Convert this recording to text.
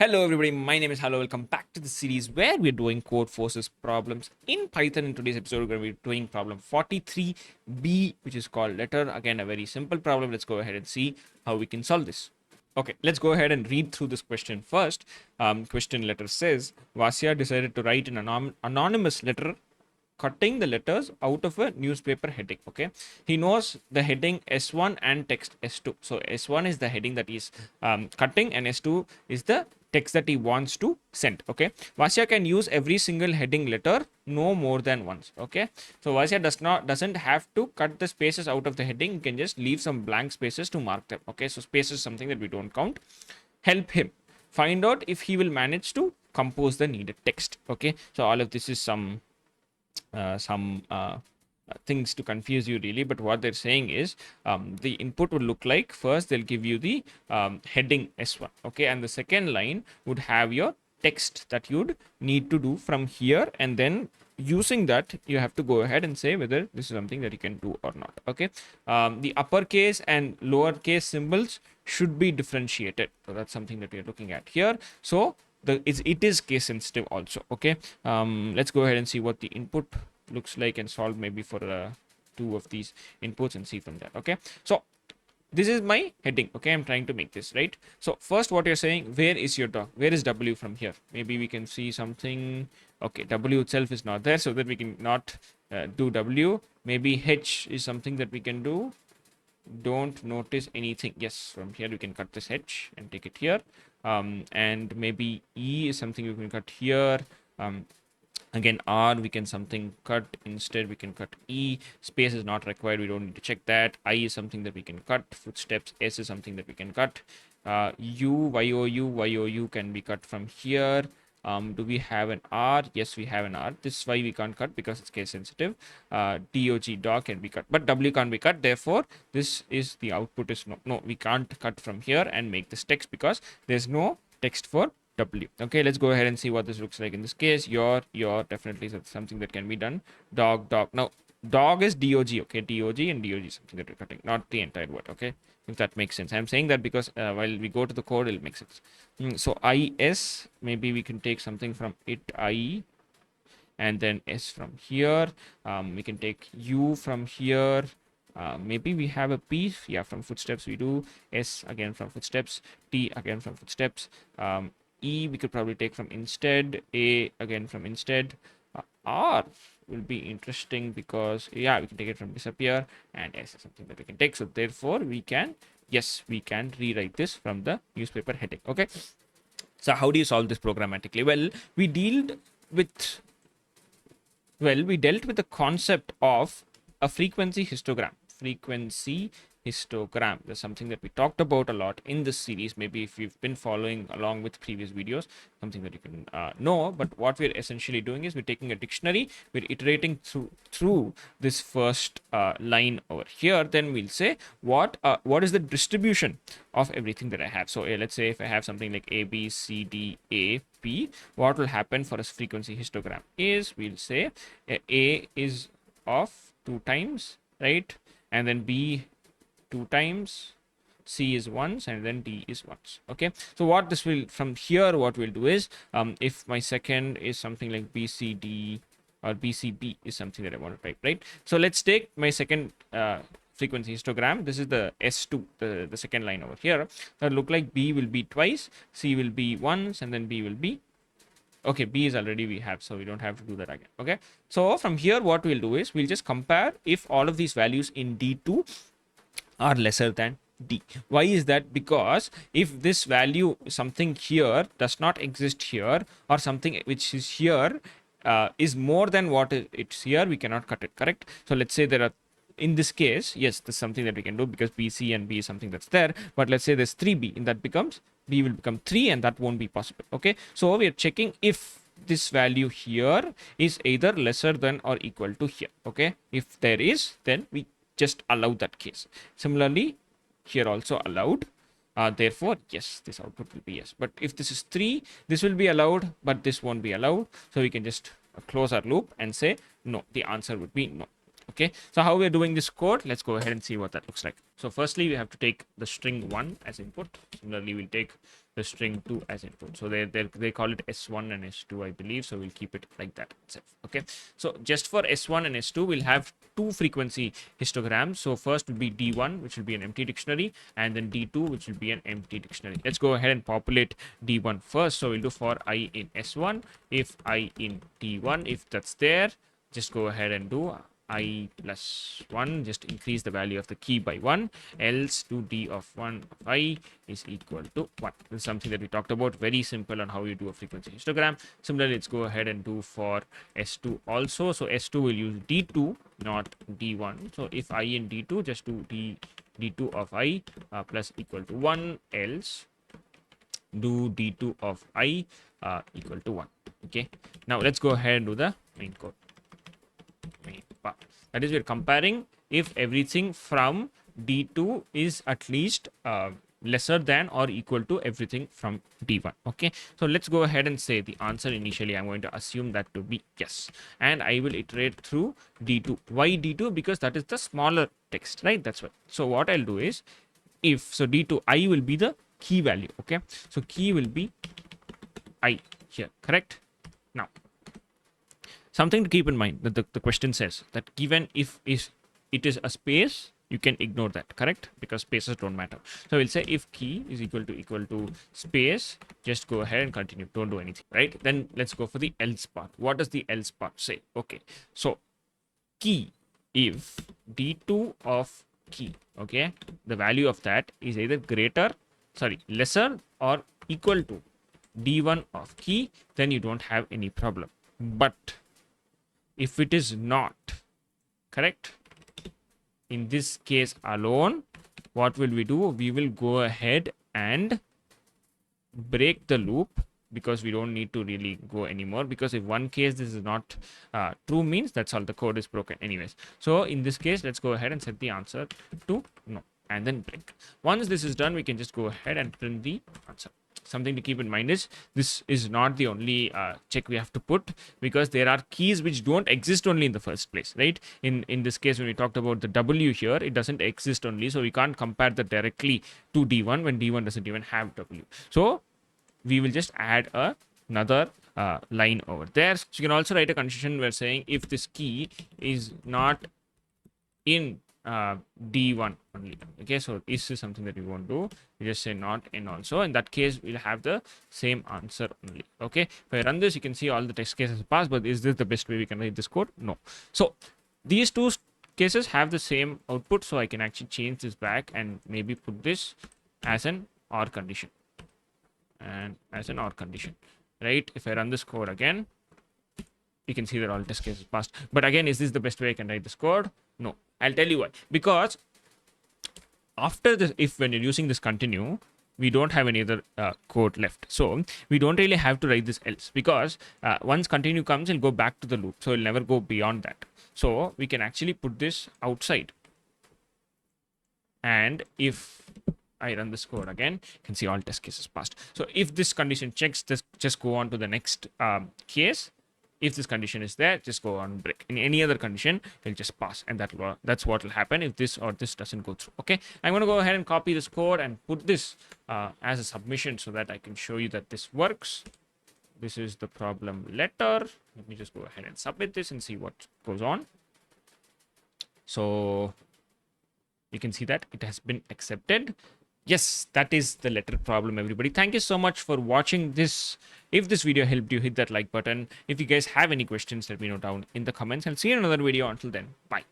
Hello everybody, my name is Hello. Welcome back to the series where we're doing Codeforces problems in Python. In today's episode, we're going to be doing problem 43b, which is called letter. Again, a very simple problem. Let's go ahead and see how we can solve this. Okay, let's go ahead and read through this question first. Question letter says, Vasya decided to write an anonymous letter cutting the letters out of a newspaper heading. Okay, he knows the heading S1 and text S2. So S1 is the heading that is cutting, and S2 is the text that he wants to send. Okay, Vasya can use every single heading letter no more than once. Okay, so Vasya doesn't have to cut the spaces out of the heading. He can just leave some blank spaces to mark them. Okay, so space is something that we don't count. Help him find out if he will manage to compose the needed text. Okay, so all of this is some things to confuse you really, but what they're saying is the input would look like, first they'll give you the heading S1, okay, and the second line would have your text that you'd need to do from here, and then using that you have to go ahead and say whether this is something that you can do or not. Okay, the uppercase and lowercase symbols should be differentiated, so that's something that we're looking at here. So it is case sensitive also. Okay, let's go ahead and see what the input looks like and solve maybe for two of these inputs and see from there. Okay, so this is my heading. Okay, I'm trying to make this right. So first what you're saying, where is your dog, where is W from here? Maybe we can see something. Okay, W itself is not there, so that we can not do W. Maybe H is something that we can do. Don't notice anything. Yes, from here we can cut this H and take it here. And maybe E is something we can cut here. Again, R we can something cut, instead we can cut E. Space is not required, we don't need to check that. I is something that we can cut. Footsteps, S is something that we can cut. U, YOU can be cut from here. Do we have an R? Yes, we have an R. This is why we can't cut, because it's case sensitive. Dog can be cut, but W can't be cut. Therefore, this is the output is no, we can't cut from here and make this text because there's no text for W. Okay, let's go ahead and see what this looks like in this case. Your definitely is something that can be done. Dog. Now, dog is DOG. Okay, DOG and DOG is something that we're cutting, not the entire word. Okay, if that makes sense. I'm saying that because while we go to the code, it'll make sense. So IS, maybe we can take something from it, I, and then S from here. We can take U from here. Maybe we have a P. Yeah, from footsteps we do. S again from footsteps. T again from footsteps. E we could probably take from instead. A again from instead. R will be interesting because yeah, we can take it from disappear, and S is something that we can take. So therefore we can, yes, we can rewrite this from the newspaper heading. Okay, so how do you solve this programmatically? Well, we dealt with the concept of a frequency histogram. There's something that we talked about a lot in this series. Maybe if you've been following along with previous videos, something that you can know. But what we're essentially doing is we're taking a dictionary, we're iterating through this first line over here. Then we'll say what is the distribution of everything that I have. So let's say if I have something like A, B, C, D, A, P, what will happen for a frequency histogram is we'll say A is of 2 times, right? And then B 2 times, C is once, and then D is once. Okay, so what this will, from here what we'll do is if my second is something like BCD or BCB is something that I want to type, right? So let's take my second frequency histogram. This is the S2, the second line over here. That look like B will be twice, C will be once, and then B will be, okay, B is already we have, so we don't have to do that again. Okay, so from here what we'll do is we'll just compare if all of these values in D2 are lesser than D. Why is that? Because if this value, something here does not exist here, or something which is here is more than what it's here, we cannot cut it, correct? So let's say there are, in this case, yes, there's something that we can do because B, C and B is something that's there, but let's say there's 3B, and that becomes, B will become 3, and that won't be possible. Okay, so we are checking if this value here is either lesser than or equal to here. Okay, if there is, then we just allow that case. Similarly, here also allowed. Therefore, yes, this output will be yes. But if this is 3, this will be allowed, but this won't be allowed. So we can just close our loop and say no. The answer would be no. Okay, so how we're doing this code, let's go ahead and see what that looks like. So firstly, we have to take the string 1 as input. Similarly, we'll take the string 2 as input. So they call it S1 and S2, I believe. So we'll keep it like that itself. Okay. So just for S1 and S2, we'll have two frequency histograms. So first will be D1, which will be an empty dictionary, and then D2, which will be an empty dictionary. Let's go ahead and populate D1 first. So we'll do for I in S1, if I in D1, if that's there, just go ahead and do I plus 1, just increase the value of the key by 1, else do d of 1 of I is equal to 1. This is something that we talked about, very simple on how you do a frequency histogram. Similarly, let's go ahead and do for S2 also. So S2 will use D2, not D1. So if I in D2, just do D2 of I plus equal to 1, else do D2 of I equal to 1. Okay. Now let's go ahead and do the main code. That is, we're comparing if everything from D2 is at least lesser than or equal to everything from D1. Okay, so let's go ahead and say the answer. Initially, I'm going to assume that to be yes, and I will iterate through D2. Why D2? Because that is the smaller text, right? That's why. So what I'll do is, if so D2 I will be the key value. Okay, so key will be I here, correct? Now, something to keep in mind that the question says that given if it is a space, you can ignore that, correct? Because spaces don't matter. So we'll say if key is equal to space, just go ahead and continue. Don't do anything, right? Then let's go for the else part. What does the else part say? Okay, so key, if D2 of key, okay, the value of that is either lesser or equal to D1 of key, then you don't have any problem. But if it is not, correct, in this case alone, what will we do? We will go ahead and break the loop, because we don't need to really go anymore, because if one case this is not true, means that's all, the code is broken anyways. So in this case, let's go ahead and set the answer to no, and then break. Once this is done, we can just go ahead and print the answer. Something to keep in mind is this is not the only check we have to put, because there are keys which don't exist only in the first place, right? In this case, when we talked about the W here, it doesn't exist only, so we can't compare that directly to D1 when D1 doesn't even have W. So we will just add another line over there. So you can also write a condition where saying if this key is not in D1 only. Okay, so this is something that we won't do. We just say not in also. In that case, we'll have the same answer only. Okay, if I run this, you can see all the test cases pass, but is this the best way we can write this code? No. So these two cases have the same output, so I can actually change this back and maybe put this as an OR condition. And as an OR condition, right? If I run this code again, you can see that all test cases passed. But again, is this the best way I can write this code? No. I'll tell you why. Because after this, if when you're using this continue, we don't have any other code left. So we don't really have to write this else, because once continue comes, it'll go back to the loop. So it'll never go beyond that. So we can actually put this outside. And if I run this code again, you can see all test cases passed. So if this condition checks, this just go on to the next case. If this condition is there, just go on break. In any other condition, it'll just pass, and that's what will happen if this or this doesn't go through. Okay, I'm going to go ahead and copy this code and put this as a submission so that I can show you that this works. This is the problem letter. Let me just go ahead and submit this and see what goes on. So you can see that it has been accepted. Yes, that is the letter problem, everybody. Thank you so much for watching this. If this video helped you, hit that like button. If you guys have any questions, let me know down in the comments. I'll see you in another video. Until then, bye.